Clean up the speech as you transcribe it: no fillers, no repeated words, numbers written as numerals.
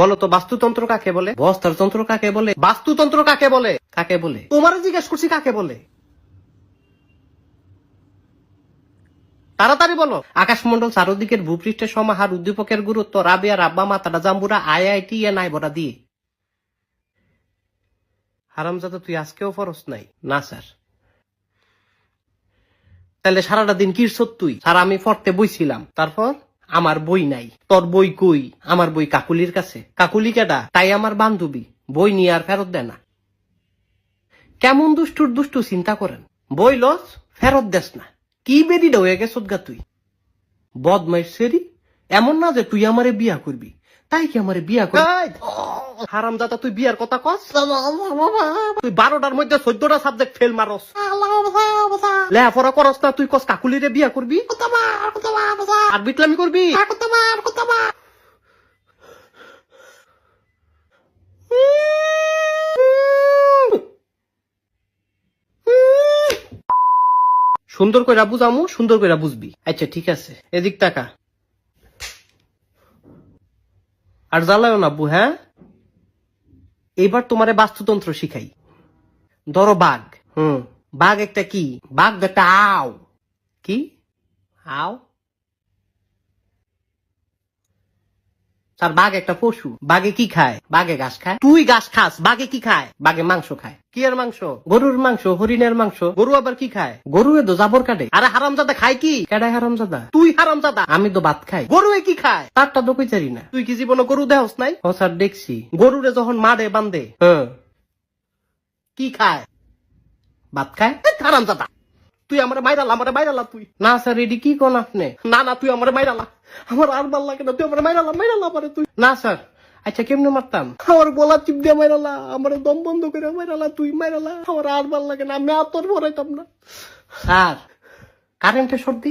বলো তো বাস্তুতন্ত্র কাকে বলে? বস্তারতন্ত্র কাকে বলে? বাস্তুতন্ত্র কাকে বলে? কাকে বলে? তোমারও জিজ্ঞেস করছি কাকে বলে। তাড়াতাড়ি বলো। আকাশমন্ডল চারদিকের ভূপৃষ্ঠের সমাহার, উদ্দীপকের গুরুত্ব, রাবিয়া রাব্বা মাতাটা জাম্বুরা IIT এ নাই বড়া দিয়ে। হারামজাদা তুই আজকেও ফরস নাই? না স্যার। তাহলে সারাটা দিন কিরছত তুই? স্যার আমি পড়তে বইছিলাম। তারপর? আমার বই নাই। তোর বই কই? আমার বই কাকুলির কাছে। কাকুলি কেডা? তাই আমার বান্ধবী। বই নিয়ে আর ফেরত দেয় না। কেমন দুষ্টুর দুষ্টু চিন্তা করেন। বই লস ফেরত দেস না। কি বেরিটা হয়ে গেছত গা তুই? বদমাইশ সেরি। এমন না যে তুই আমারে বিয়া করবি। তাই কি আমারে বিয়া করবি? হারামজাদা তুই বিয়ার কথা কস? তুই 12টার মধ্যে 14টা সাবজেক্ট ফেল মারস। লেখাপড়া করস না, তুই কস কাকুলিরে বিয়া করবি আর বিটলামি করবি। সুন্দর কইরা বুঝামু, সুন্দর কইরা বুঝবি। আচ্ছা ঠিক আছে, এদিক টাকা আর জ্বালায় না আব্বু। হ্যাঁ, এইবার তোমারে বাস্তুতন্ত্র শিখাই। ধরো বাঘ। বাঘ একটা কি? বাঘ একটা আও। কি আও? স্যার বাঘ একটা পশু। বাঘে কি খায়? বাঘে ঘাস খায়। তুই ঘাস খাস, বাঘে কি খায়? বাঘে মাংস খায়। কি এর মাংস? গরুর মাংস, হরিণের মাংস। গরু আবার কি খায়? গরু তো জাবর কাটে। আরে হারামজাদা খায় কি? কেডায় হারামজাদা? তুই হারামজাদা। আমি তো ভাত খাই। গরু কি খায়? তারটা তো কইতারি না। তুই কি জীবনে গরু দেহস নাই? ও স্যার দেখছি। গরুরে যখন মারে বান্ধে কি খায়? ভাত খায়। হারামজাদা তুই আমার মাইরালা তুই। না স্যার এটি কি কোন আপনি? না তুই আমার মাইরালা। আমার আর ভাল লাগে না, তুই আমার মাইরালা পারে তুই। না স্যার। আচ্ছা কেমনে মারতাম? আমার গলা চিপ দিয়ে মাইরালা, আমার দম বন্ধ করে মাইরালা, তুই মাইরালা। আমার আর ভাল লাগে না, আমি আর তোর ভরাইতাম না। স্যার কারেন্টের শর্ট দি।